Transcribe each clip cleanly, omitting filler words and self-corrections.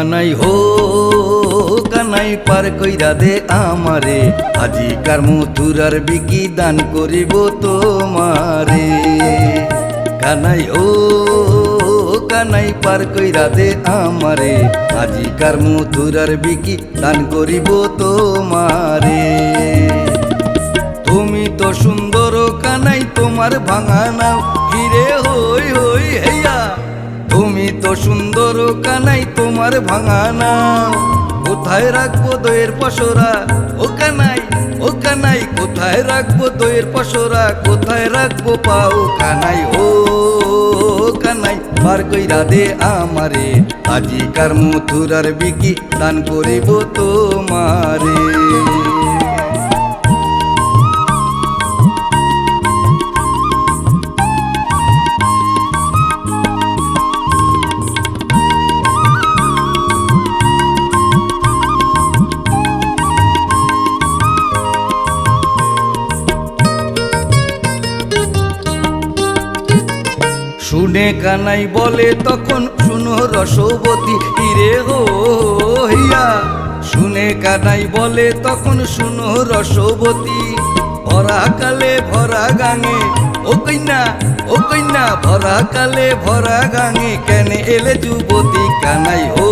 কানাই হো কানাই পার কইরা দে আমারে, আজিকার মথুরার বিকি দান করিব তোমারে। কানাই ও কানাই পার কইরা দে আমারে, আজিকার মথুরার বিকি দান করিব তোমারে। তুমি তো সুন্দর কানাই তোমার ভাঙা নাও হিরে হই হই হেয়া, তুমি তো সুন্দর কানাই তোমার ভাঙা নাও। কোথায় রাখবো দইয়ের পসরা ও কানাই, ও কানাই কোথায় রাখবো দইয়ের পসরা, কোথায় রাখবো পাও কানাই ও কানাই পার কইরা দে আমারে, আজিকার মথুরার বিকি দান করিব তোমারে। শুনে কানাই বলে তখন শুনো রসবতী হিরে হো হিয়া, শুনে কানাই বলে তখন শুনো রসবতী। ভরা কালে ভরা গাঙে ও কইনা ভরা কালে ভরা গাঙে কেন এলে যুবতী। কানাই হো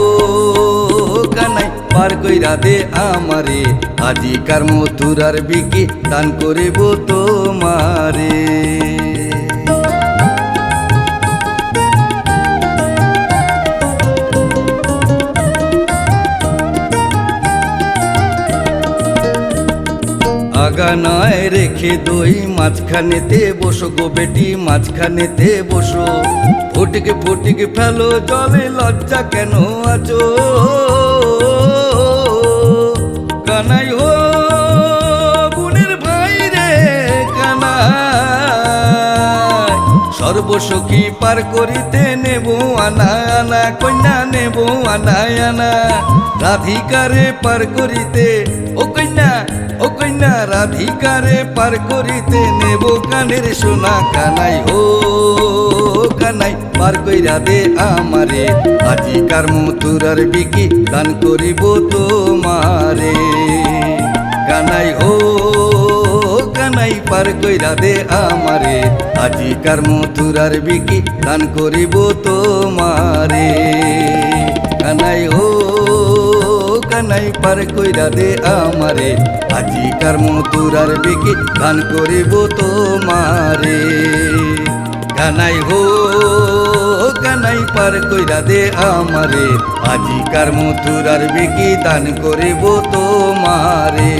কানাই পার কইরা দে আমারে, আজিকার মথুরার বিকি দান করিব তোমারে। আগানায় রেখে দই মাঝখানেতে বসো গো বেটি, মাঝখানেতে বসো। ফটিকে ফটিকে ফেলো জলে লজ্জা কেন আছো। কানাই হো বোনের ভাই রে কানাই, সর্বসখী পার করিতে নেব আনা আনা, কন্যা নেব আনা আনা। রাধিকারে পার করিতে ও কন্যা রাধিকারে পার করিতে নেব কানের সোনা। কানাই হো কানাই পার কইরা দে আমারে, আজিকার মথুরার বিকি দান করিব তোমারে। কানাই হো কানাই পার কইরা দে আমারে, আজিকার মথুরার বিকি দান করিব তোমারে। কানাই হো কানাই পার কইরা দে আমারে, আজিকার মথুরার বিকি দান করিব তোমারে। কানাই হো কানাই পার কইরা দে আমারে, আজিকার মথুরার বিকি দান করিব তোমারে।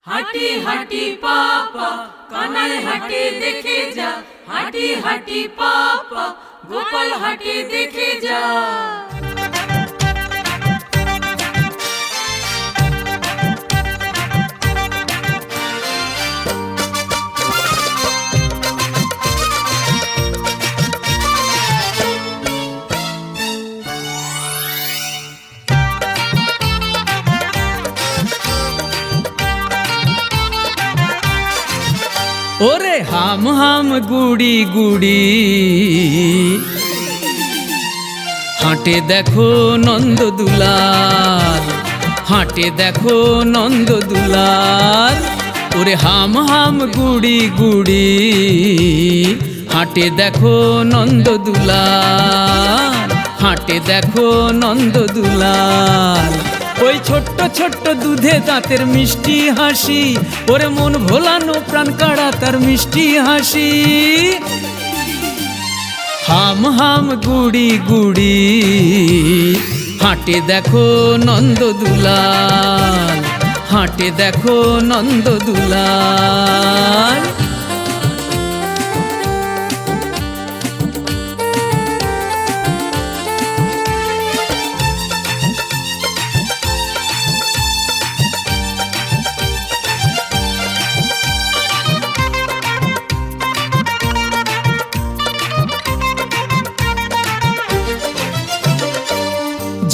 হাঁটি হাঁটি পাপা কানাই হাঁটে দেখে যা, হাঁটি হাঁটি পাপা গোপাল হাঁটে দেখে যা। ওরে হাম হাম গুড়ি গুড়ি হাঁটে দেখো নন্দ দুলাল, হাঁটে দেখো নন্দ দুলাল। ওরে হাম হাম গুড়ি গুড়ি হাঁটে দেখো নন্দ দুলাল, হাঁটে দেখো নন্দ দুলাল। ওই ছোট্ট ছোট্ট দুধে দাঁতের মিষ্টি হাসি, ওরে মন ভোলানো প্রাণ কাড়া তার মিষ্টি হাসি। হাম হাম গুড়ি গুড়ি হাঁটে দেখো নন্দ দুলাল, হাঁটে দেখো নন্দ দুলাল।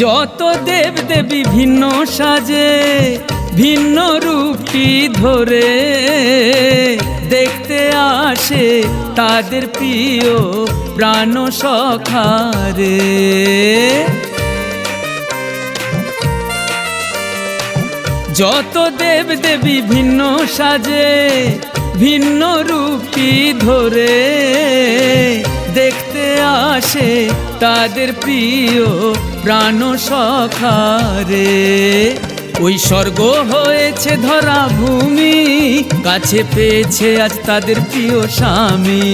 যত দেব দেবী ভিন্ন সাজে ভিন্ন রূপটি ধরে, দেখতে আসে তাদের প্রিয় প্রাণ সখারে। যত দেব দেবী ভিন্ন সাজে ভিন্ন রূপী ধরে, দেখতে আসে তাদের প্রিয় প্রাণ সখারে। ওই স্বর্গ হয়েছে ধরা ভূমি, কাছে পেয়েছে আজ তাদের প্রিয় স্বামী।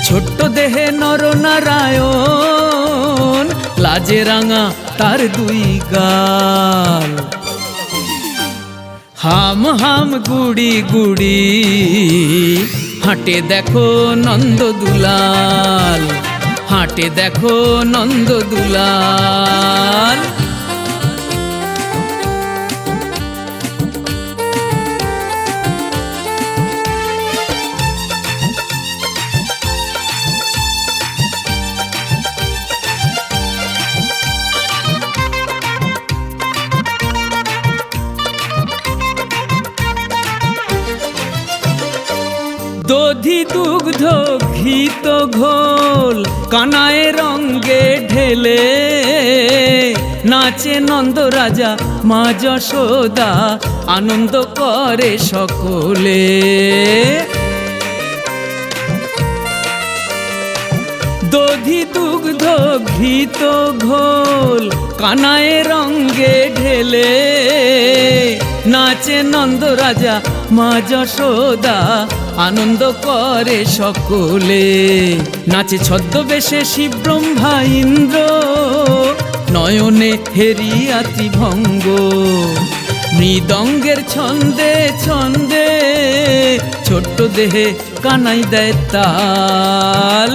ছোট্ট দেহে নরনারায়ণ, লাজে রাঙা তার দুই গাল। হাম হাম গুড়ি গুড়ি হাঁটে দেখো নন্দ দুলাল, হাঁটে দেখো নন্দ দুলাল। দধি দুগ্ধ ঘিত ঘোল কানায় রঙ্গে ঢেলে, নাচে নন্দ রাজা মা যশোদা আনন্দ করে সকলে। দধি দুগ্ধ ঘিত ঘোল কানায় রঙ্গে ঢেলে, নাচে নন্দ রাজা মা যশোদা আনন্দ করে সকলে। নাচে ছদ্মবেশে শিব ব্রহ্মা ইন্দ্র, নয়নে হেরিয়া ত্রিভঙ্গ। মৃদঙ্গের ছন্দে ছন্দে ছোট্ট দেহে কানাই দেয় তাল।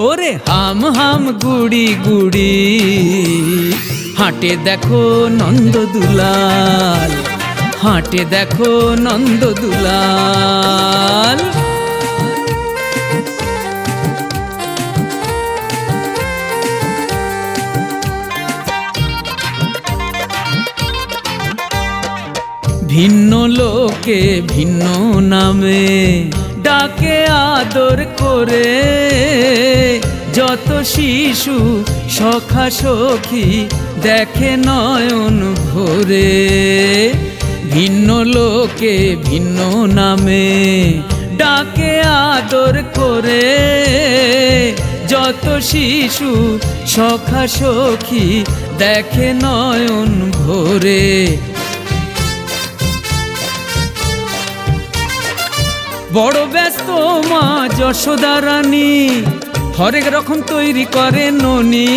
ওরে হাম হাম গুড়ি গুড়ি হাঁটে দেখো নন্দ দুলাল, হাঁটে দেখো নন্দ দুলাল। ভিন্ন লোকে ভিন্ন নামে ডাকে আদর করে, যত শিশু সখা সখী দেখে নয়ন ভরে। ভিন্ন লোকে ভিন্ন নামে ডাকে আদর করে, যত শিশু সখা সখী দেখে নয়ন ভরে। বড় ব্যস্ত মা যশোদা রানী, হরেক রকম তৈরি করে ননি।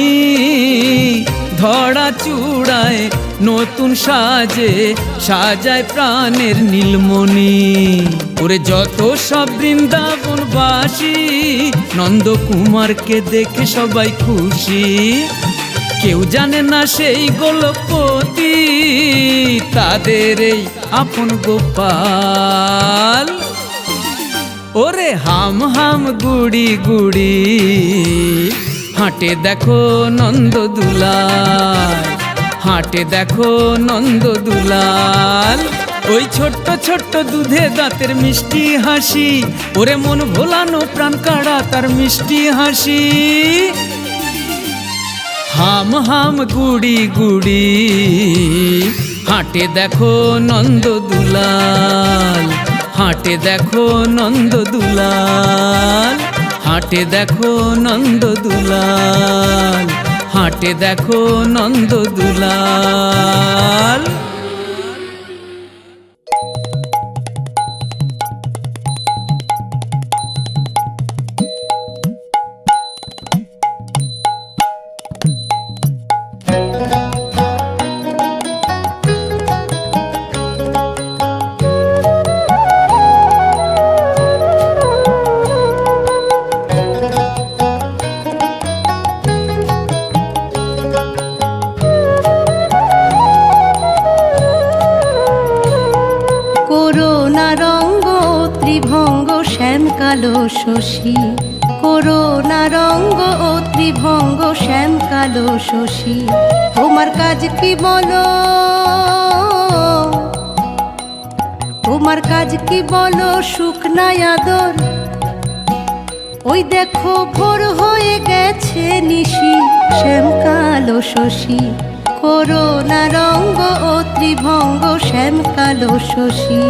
ধরা চূড়ায় নতুন সাজে সাজায় প্রাণের নীলমণি। ওরে যত সব বৃন্দাবনবাসী নন্দকুমারকে দেখে সবাই খুশি। কেউ জানে না সেই গোলকপতি তাদের এই আপন গোপাল। ওরে হাম হাম গুড়ি গুড়ি হাঁটে দেখো নন্দ দুলাল, হাঁটে দেখো নন্দ দুলাল। ওই ছোট্ট ছোট্ট দুধে দাঁতের মিষ্টি হাসি, ওরে মন ভোলানো প্রাণ কাড়া তার মিষ্টি হাসি। হাম হাম গুড়ি গুড়ি হাঁটে দেখো নন্দ দুলাল, হাঁটে দেখো নন্দ দুলাল, হাঁটে দেখো নন্দ দুলাল, হাঁটে দেখো নন্দ দুলাল। কালো শশী করুণা রঙ্গ ও ত্রিভঙ্গ শ্যাম কালো শশী, তোমার কাজ কি বলো? তোমার কাজ কি বলো সুখ নাই আদর, ওই দেখো ভোর হয়ে গেছে নিশি, শ্যামকালো শশী করোনা রঙ্গ ও ত্রিভঙ্গ, শ্যামকালো শশী।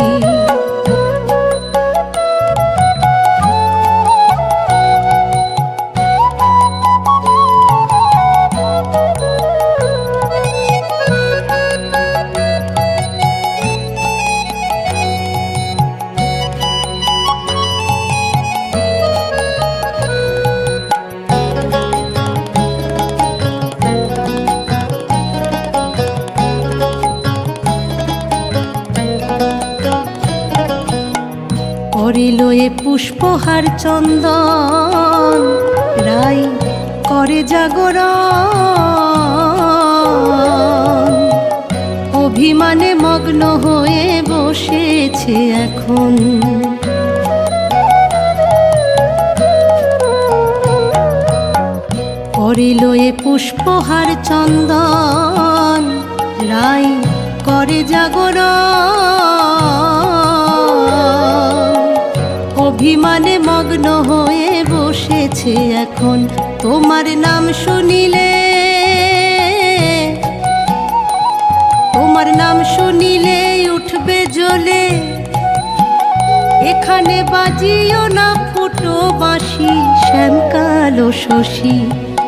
করিল এ পুষ্পহার চন্দন, রাই করে জাগরণ, অভিমানে মগ্ন হয়ে বসেছে এখন। করিল এ পুষ্পহার চন্দন, রাই করে জাগরণ, অভিমানে মগ্ন হয়ে বসেছে এখন। তোমার নাম শুনিলে, তোমার নাম শুনিলে উঠবে জ্বলে, এখানে বাজিও না ফুটো বাঁশি, শ্যামকালো শশী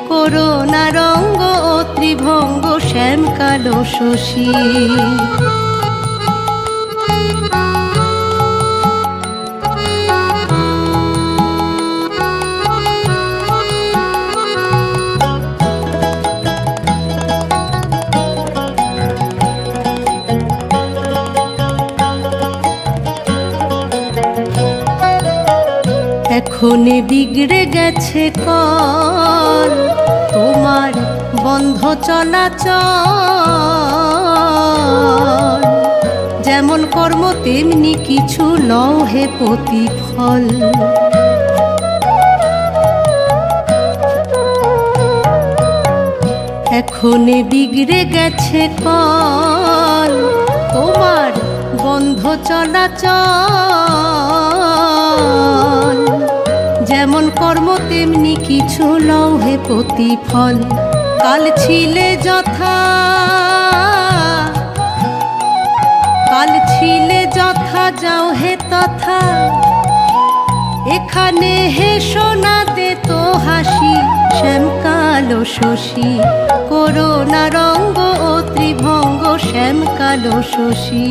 করোনা রঙ্গ ও ত্রিভঙ্গ, শ্যামকালো শশী। এখনে বিগড়ে গেছে কল, তোমার বন্ধ চলাচল, যেমন কর্ম তেমনি কিছু লও হে প্রতিফল। এখনে বিগড়ে গেছে কল, তোমার বন্ধ চলাচল, যেমন কর্ম তেমনি কিছু লও হে প্রতিফল। কাল ছিলে যথা, কাল ছিলে যথা, যাও হে তথা, এখানে হে সোনা দে তো হাসি, শ্যামকালো শশী করোনা রঙ্গ ও ত্রিভঙ্গ, শ্যামকালো শশী।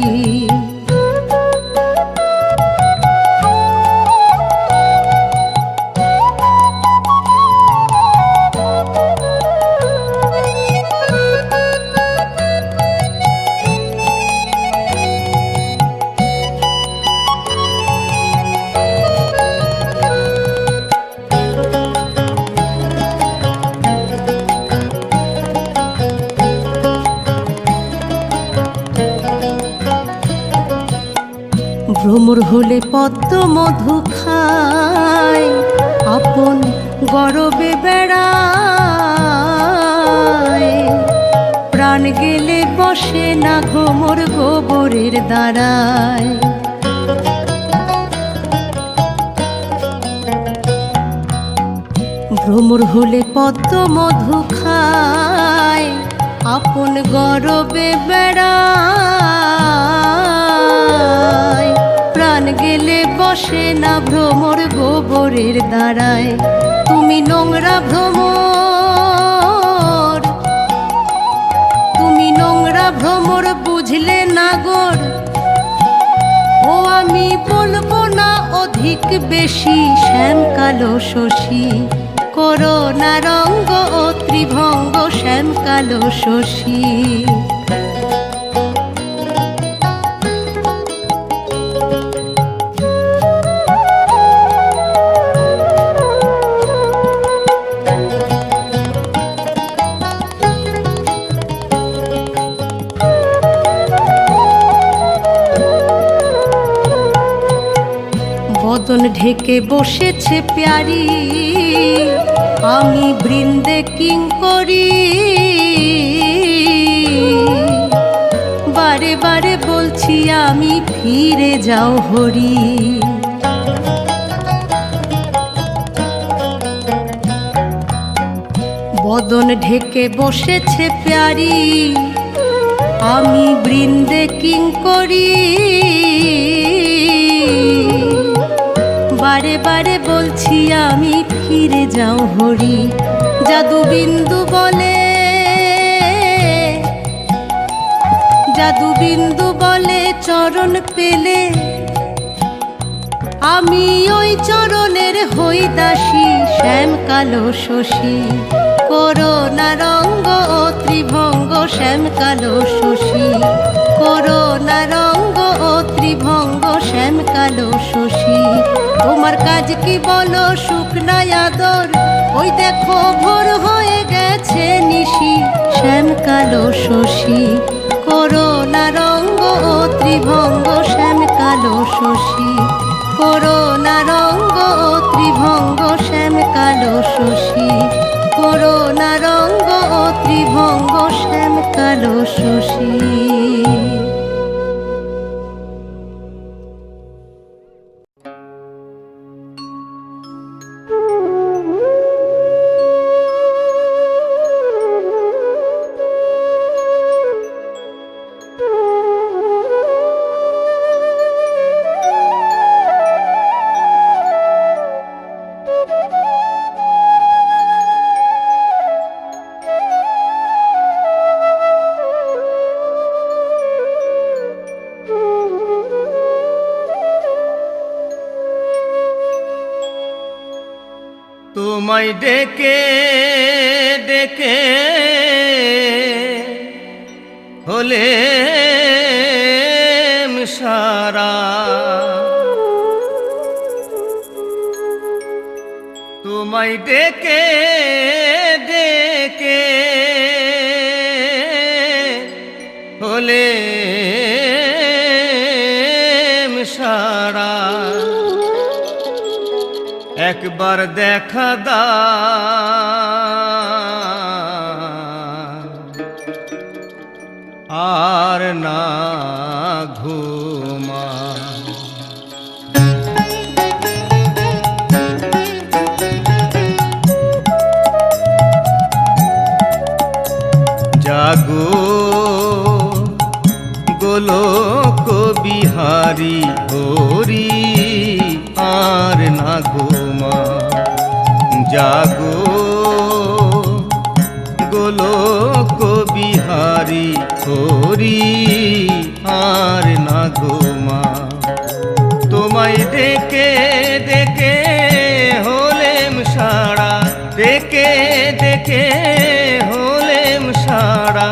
ভ্রমর হলে পদ্ম মধু খায়, আপন গরবে বেড়ায়, প্রাণ গেলে বসে না ভ্রমর গোবরের দ্বারায়। ভ্রমর হলে পদ্ম মধু খায়, আপন গরবে বেড়ায়, প্রাণ গেলে বসে না ভ্রমর গোবরের দ্বারায়। তুমি নোংরা ভ্রমর, তুমি নোংরা ভ্রমর বুঝলে না গোর, ও আমি বলবো না অধিক বেশি, শ্যামকালো শশী করোনা রঙ্গ ও ত্রিভঙ্গ, শ্যামকালো শশী। বদন ঢেকে বসেছে প্যারি, আমি বৃন্দে কিঙ্করি, বারে বারে বলছি আমি ফিরে যাও হরি। বদন ঢেকে বসেছে প্যারি, আমি বৃন্দে কিঙ্করি। বারে বারে বলছি আমি ফিরে যাও হরি। জাদু বিন্দু বলে, জাদু বিন্দু বলে চরণ পেলে আমি ওই চরণের হই দাসী। শ্যাম কালো শশী করোনা রঙ্গ ও ত্রিভঙ্গ, শ্যাম কালো শশী করোনা রঙ্গ ও ত্রিভঙ্গ, শ্যাম কালো শশী। তোমার কাজ কি বলো শুকনা আদর, ওই দেখো ভোর হয়ে গেছে নিশি। শ্যাম কালো শশী করোনা রঙ্গ ও ত্রিভঙ্গ, শ্যাম কালো শশী করোনা রঙ্গ ও ত্রিভঙ্গ, শ্যাম কালো শশী করোনা রঙ্গ ও ত্রিভঙ্গ, শ্যাম কালো শশী। তোমায় ডেকে ডেকে হলে সারা, তোমায় ডেকে ডেকে হলে সারা। একবার দেখা দাও আর না ঘুমা। জাগো গোলোক বিহারী হরি আর না ঘুমা। জাগো গোলোক বিহারী হরি আর না ঘুমা। তোমায় ডেকে ডেকে হলেম সারা, ডেকে ডেকে হলেম সারা।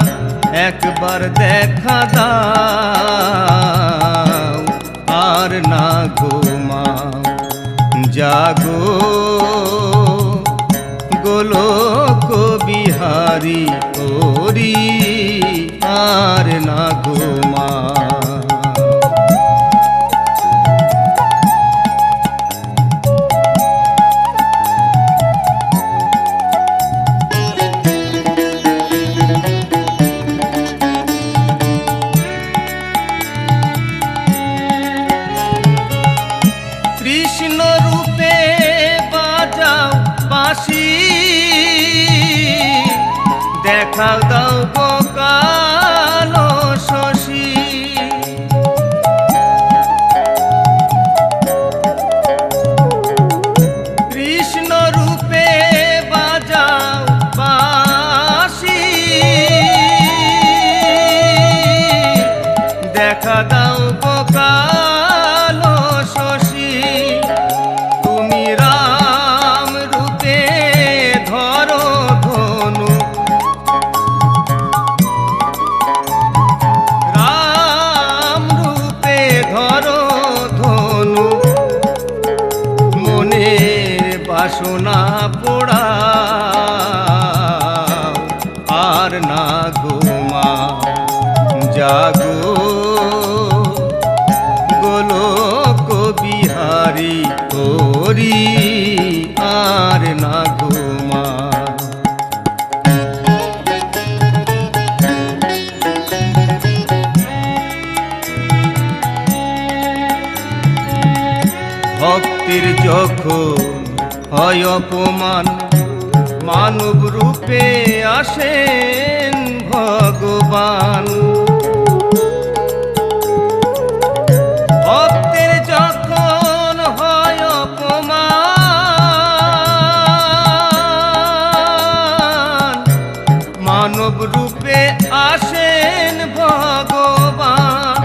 একবার দেখা দাও আর না ঘুমাও। জাগো গোলোক বিহারী হরি আর না ঘুমাও। কৃষ্ণ রূপে বাজাও বাঁশি, দেখাও দাও গো কালো শশী। কৃষ্ণ রূপে বাজাও বাঁশি, দেখা দাও গো কালো শশী। তুমি রাম রূপে ধরো ধনু, রাম রূপে ধরো ধনু। মনের বাসনা পোড়াও আর না ঘুমাও। জাগো গোলোক বিহারী হরি আর না ঘুমাও। ভক্তির যখন হয় অপমান, মানব রূপে আসেন ভগবান। ভক্তির যখন হয় অপমান, মানব রূপে আসেন ভগবান।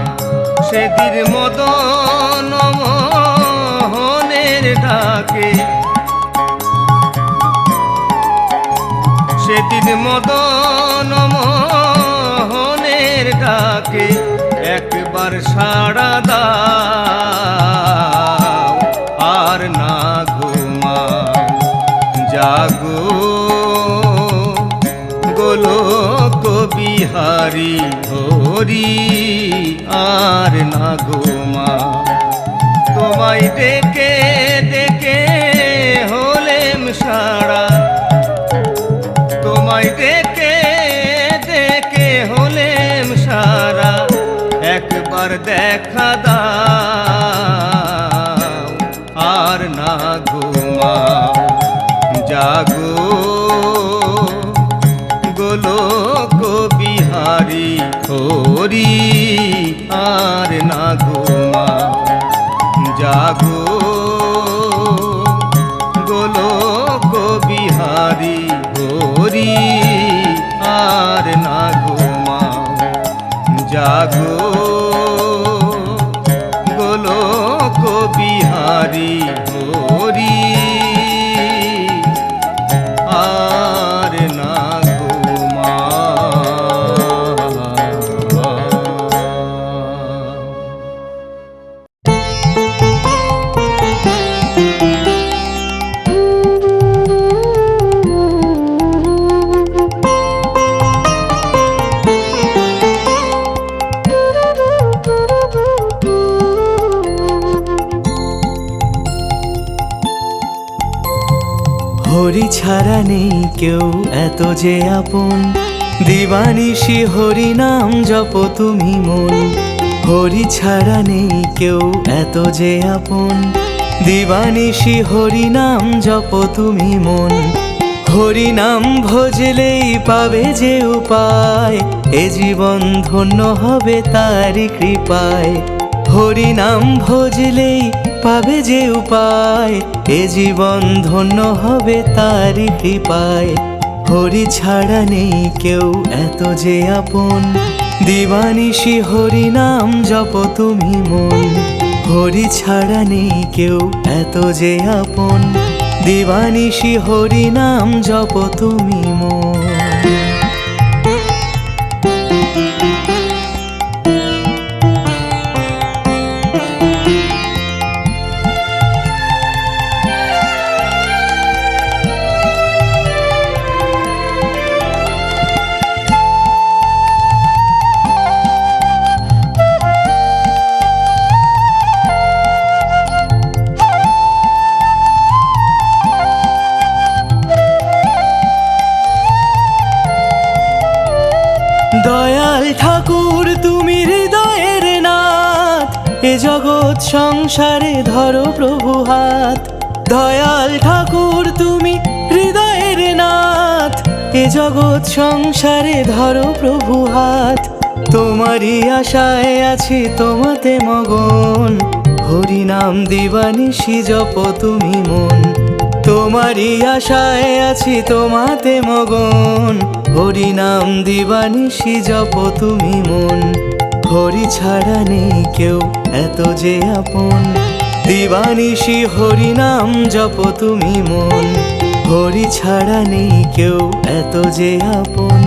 সেদিন মদন মোহনের ডাকে, সেদিন মদন মোহনের ডাকে একবার সাড়া দাও, আর না ঘুমাও, জাগো গোলক বিহারী হরি, আর না ঘুমাও। তোমায় ডেকে ডেকে হলেম সাড়া, তোমায় ডেকে ডেকে হলেম সারা, একবার দেখা দাও, আর না ঘুমাও, জাগো গোলক বিহারী হরি, আর না ঘুমাও, জাগো গোলক বিহারী হরি, আর না ঘুমাও, জাগো গোলক বিহারী হরি, আর না হরি ছাড়া নেই কেউ এত যে আপন, দিবানিশি হরি নাম জপ তুমি মন। হরি ছাড়া নেই কেউ এত যে আপন, দিবানিশি হরি নাম জপ তুমি মন। হরি নাম ভজলেই পাবে যে উপায়, এ জীবন ধন্য হবে তারি কৃপায়। হরি নাম ভজলেই পাবে যে উপায়, এ জীবন ধন্য হবে তারি কৃপায়। হরি ছাড়া নেই কেউ এত যে আপন, দিবানিশি হরি নাম জপ তুমি মন। হরি ছাড়া নেই কেউ এত যে আপন, দিবানিশি হরি নাম জপ তুমি মন। দয়াল ঠাকুর তুমি হৃদয়ের নাথ, এ জগৎ সংসারে ধরো প্রভু হাত। দয়াল ঠাকুর তুমি হৃদয়ের নাথ, এ জগৎ সংসারে ধরো প্রভু হাত। তোমারই আশায় আছি তোমাতে মগন, হরি নাম দিবানিশি জপ তুমি মন। তোমারই আশায় আছি তোমাতে মগন, হরি নাম দিবানিশি জপ তুমি মন। হরি ছাড়া নেই কেউ এত যে আপন, দিবানিশি হরি নাম জপ তুমি মন। হরি ছাড়া নেই কেউ এত যে আপন,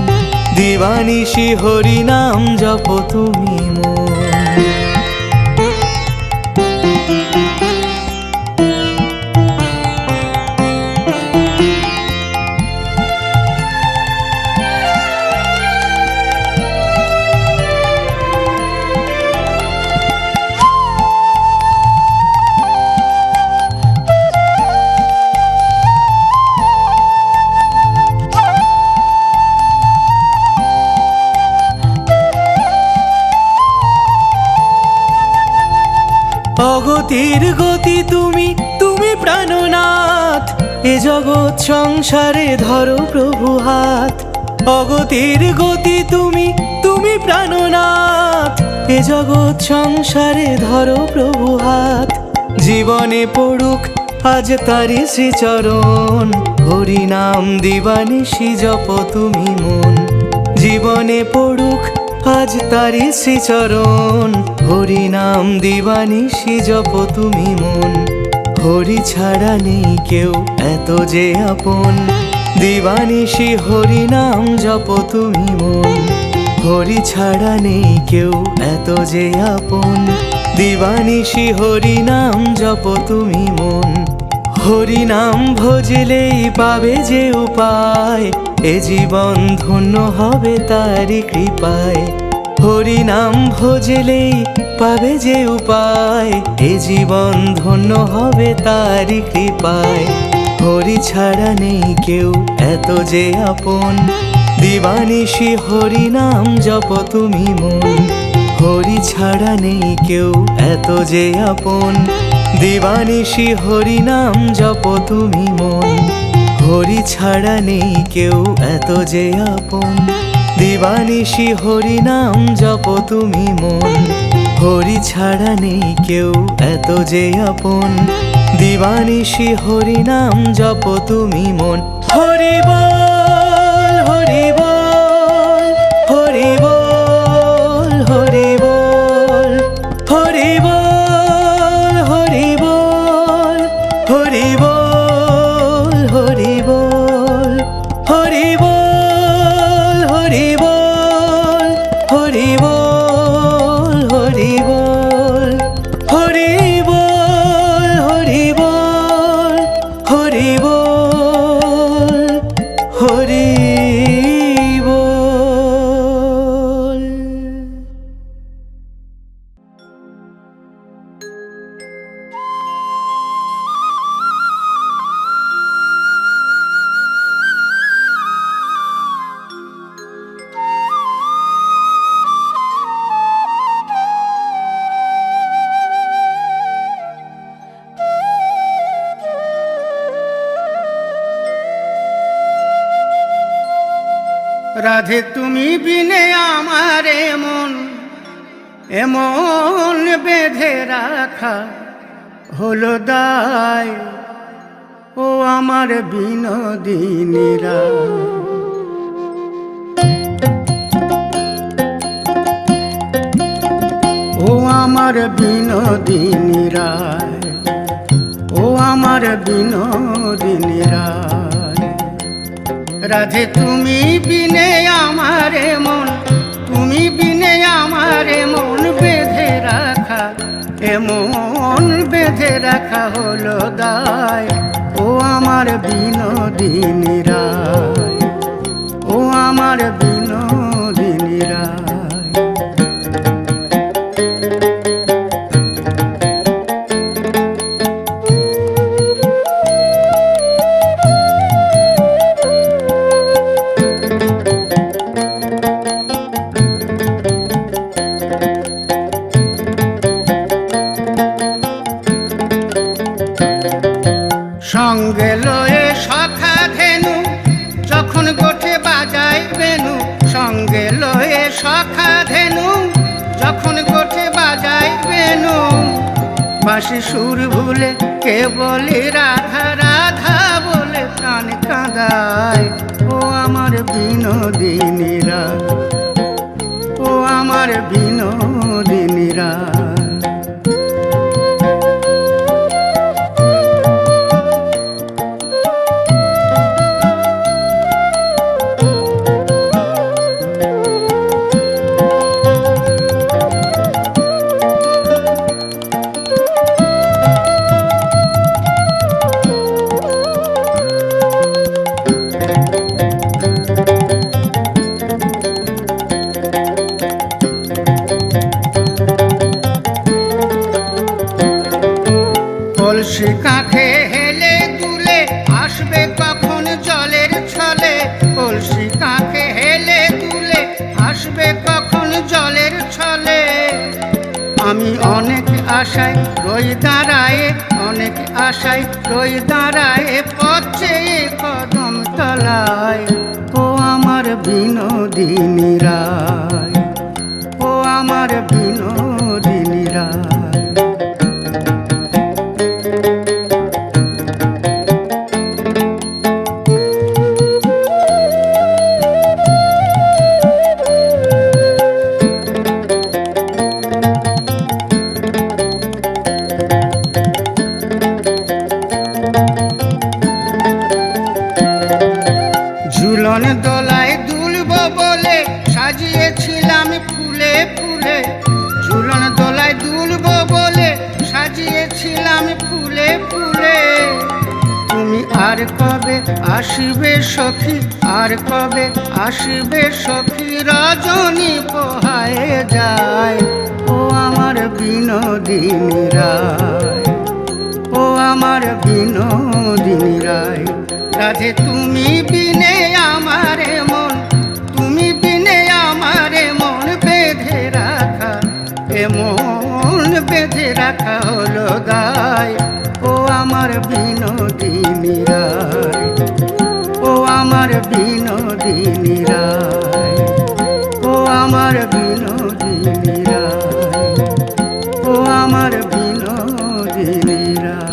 দিবানিশি হরি নাম জপ তুমি মন। অগতির গতি তুমি এ জগৎ সংসারে ধরো প্রভু হাত, অগতির গতি তুমি, তুমি প্রাণনাথ। এ জগৎ সংসারে ধরো প্রভু হাত, জীবনে পড়ুক আজ তারি শ্রীচরণ, হরি নাম দিবানিশি জপ তুমি মন। জীবনে পড়ুক আজ তারি শ্রীচরণ, হরি নাম দিবানিশি জপ তুমি মন। হরি ছাড়া নেই কেউ এত যে আপন, দিবানিশি হরি নাম জপ তুমি মন। হরি ছাড়া নেই কেউ এত যে আপন, দিবানিশি হরি নাম জপ তুমি মন। হরি নাম ভজলেই পাবে যে উপায়, এ জীবন ধন্য হবে তারি কৃপায়। হরি নাম ভজলেই পাবে যে উপায়, এ জীবন ধন্য হবে তারি কৃপায়। হরি ছাড়া নেই কেউ এত যে আপন, দিবানিশি হরি নাম জপ তুমি মন। হরি ছাড়া নেই কেউ এত যে আপন, দিবানিশি হরি নাম জপ তুমি মন। হরি ছাড়া নেই কেউ এত যে আপন, দিবানিশি হরি নাম জপ তুমি মন। হরি ছাড়া নেই কেউ এত যে আপন, দিবানিশি হরি নাম জপ তুমি মন। হরি বল হরি বল হরি বল হরি বল হরি বল হরি বল হরি বল হরি বল হরি বল হরি বল হরি বল হরি বল হরি বল হরি বল হরি বল হরি বল। রাধে তুমি বিনে আমার এমন এমন বেঁধে রাখা হলো দায়, ও আমার বিনোদিনীরা। ও আমার বিনোদিনীরা, ও আমার বিনোদিনীরা। রাধে তুমি বিনে আমার মন, তুমি বিনে আমার মন বেঁধে রাখা, এমন বেঁধে রাখা হলো দায়, ও আমার বিনোদিনীরা, ও আমার বিনোদিনীরা। সঙ্গে লয়ে সখা ধেনু যখন গোঠে বাজায় বেনু, সঙ্গে লয়ে সখা ধেনু যখন গোঠে বাজায় বেনু। বাঁশি সুর ভুলে কে বলে রাধা রাধা বলে প্রাণ কাঁদায়, ও আমার বিনোদিনীরা, ও আমার বিনোদিনীরা। কলসি কাঁখে হেলে দুলে আসবে কখন জলের ছলে, কলসি কাঁখে হেলে দুলে আসবে কখন জলের ছলে। আমি অনেক আশায় রই দাঁড়ায়ে, অনেক আশায় রই দাঁড়ায় পথ চেয়ে কদম তলায়। ও আমার বিনোদিনী রায়, ও আমার বিনোদিনী রায়। ঝুলন দোলায় দুলব বলে সাজিয়েছিলাম ফুলে ফুলে, ঝুলন দোলায় দুলব বলে সাজিয়েছিলাম ফুলে ফুলে। তুমি আর কবে আসবে সখী, আর কবে আসবে সখী, রজনী পোহায়ে যায়। ও আমার বিনোদিনী রায়, ও আমার বিনোদিনী রায়। রাধে তুমি বিনে আমারে মন, তুমি বিনে আমারে মন বেঁধে রাখা, এ মন বেঁধে রাখা হলো দায়। ও আমার বিনোদিনী রায়, ও আমার বিনোদিনী রায়, ও আমার বিনোদিনী রায়, ও আমার বিনোদিনী রায়।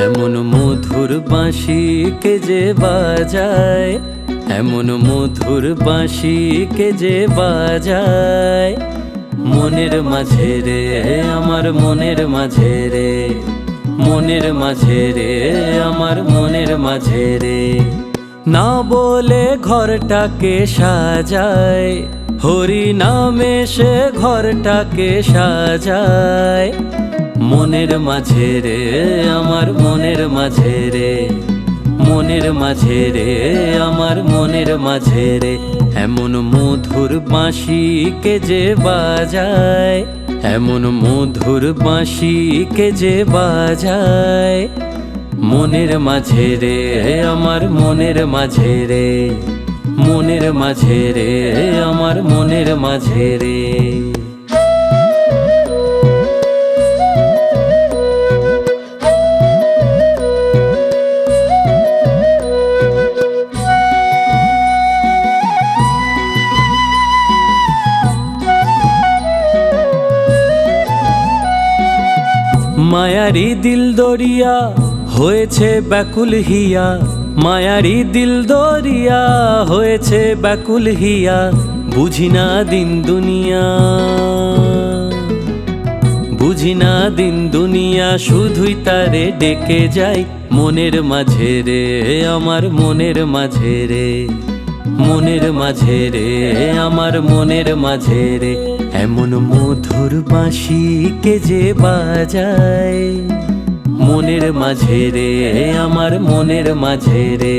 এমন মধুর বাঁশি কে যে বাজায়, এমন মধুর বাঁশি কে যে বাজায়, মনের মাঝে রে আমার মনের মাঝে রে, মনের মাঝে রে আমার মনের মাঝে রে। না বলে ঘরটাকে সাজায়, হরি নামে সে ঘরটাকে সাজায়, মনের মাঝে রে আমার মনের মাঝে রে, মনের মাঝে রে আমার মনের মাঝে রে। এমন মধুর বাঁশি কে যে বাজায়, এমন মধুর বাঁশি কে যে বাজায়, মনের মাঝে রে আমার মনের মাঝে রে, মনের মাঝে রে আমার মনের মাঝে রে। মায়ারি দিল দরিয়া হয়েছে ব্যাকুল হিয়া, মায়ারি দিল দরিয়া হয়েছে ব্যাকুল হিয়া, বুঝি না দিন দুনিয়া, বুঝি না দিন দুনিয়া, শুধুই তারে ডেকে যাই মনের মাঝে রে আমার মনের মাঝে রে, মনের মাঝে রে আমার মনের মাঝে রে। এমন মধুর বাঁশি কে যে বাজায়, মনের মাঝে রে আমার মনের মাঝে রে,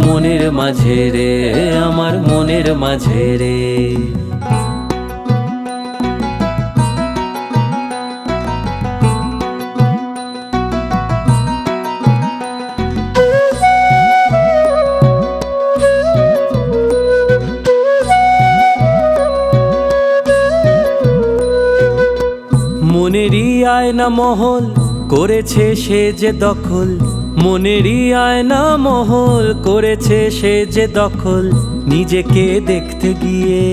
মনের মাঝে রে আমার মনের মাঝে রে। মনেরই আয়না মহল করেছে সে যে দখল, মনেরই আয়না মহল করেছে সে যে দখল, নিজেকে দেখতে গিয়ে,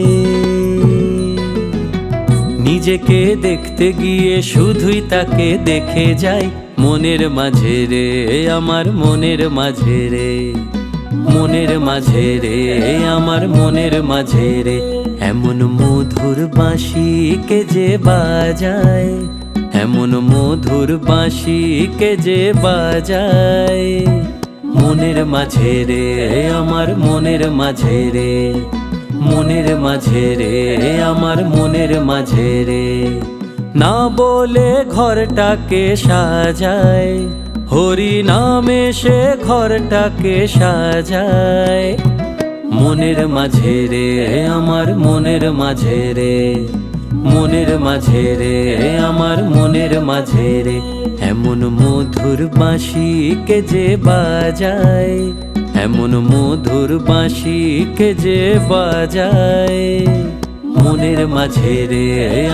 নিজেকে দেখতে গিয়ে শুধুই তাকে দেখে যাই মনের মাঝে রে, আমার মনের মাঝে রে, মনের মাঝে রে, আমার মনের মাঝে রে। এমন মধুর বাঁশি কে যে বাজায়, এমন মধুর বাঁশি কে যে বাজায় মনের মাঝে রে, আমার মনের মাঝে রে, মনের মাঝে রে, আমার মনের মাঝে রে। না বলে ঘরটাকে সাজায়, হরি নামে সে ঘরটাকে সাজায় মনের মাঝে রে, আমার মনের মাঝে রে, মনের মাঝে রে, আমার মনের মাঝে রে। এমন মধুর বাঁশি কে যে বাজায়, এমন মধুর বাঁশি কে যে বাজায় মনের মাঝে রে,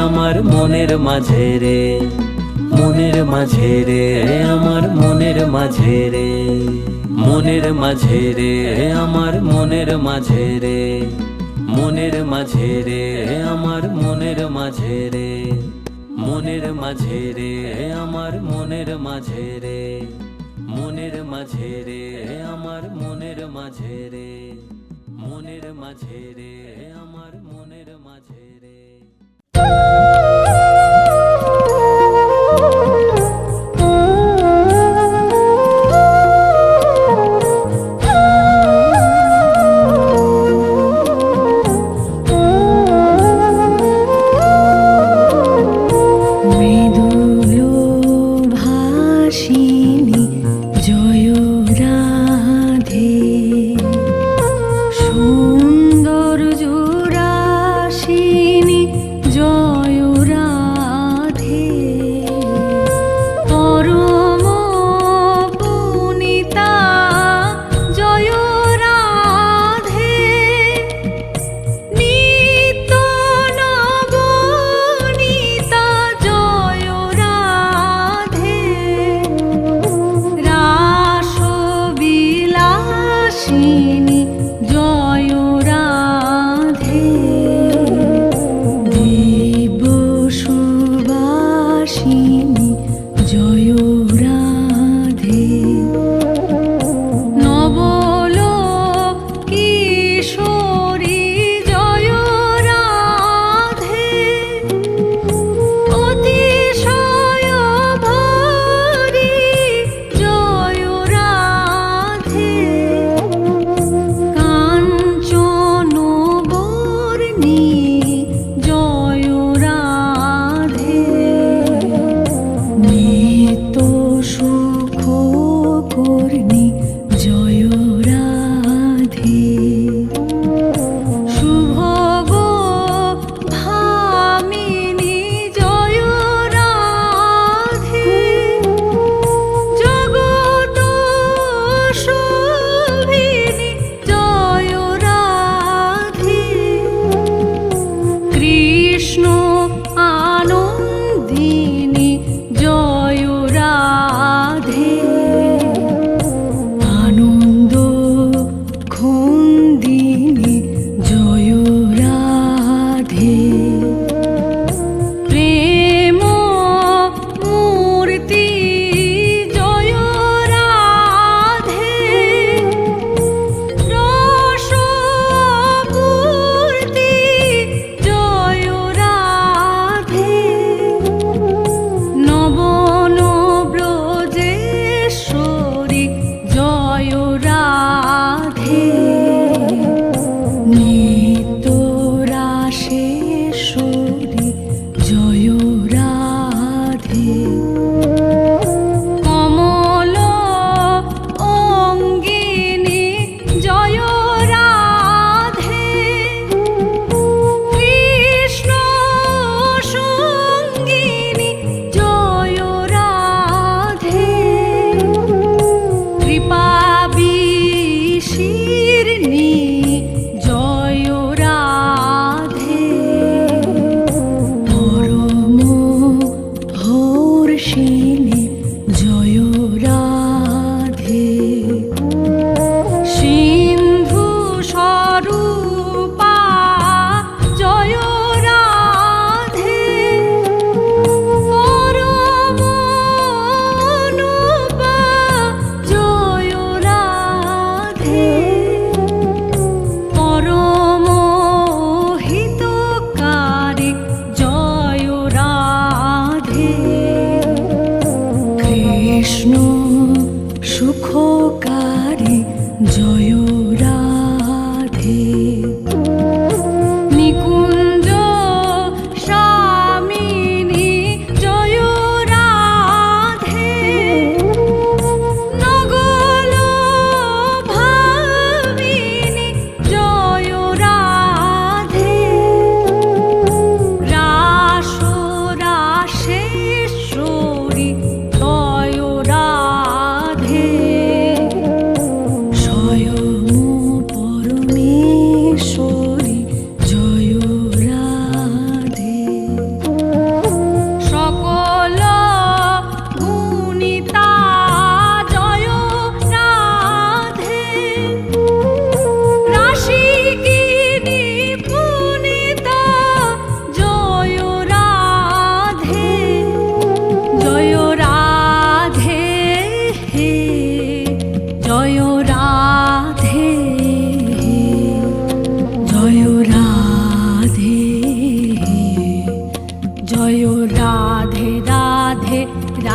আমার মনের মাঝে রে, মনের মাঝে রে, আমার মনের মাঝে রে, মনের মাঝে রে, আমার মনের মাঝে রে, মনের মাঝে রে, আমার মনের মাঝে রে, মনের মাঝে রে, আমার মনের মাঝে রে, মনের মাঝে রে, আমার মনের মাঝে রে, মনের মাঝে রে, আমার মনের মাঝে রে। মৃদুলো ভাসিনী জয় রাধে, সুন্দর জোড়া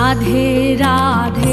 রাধে রাধে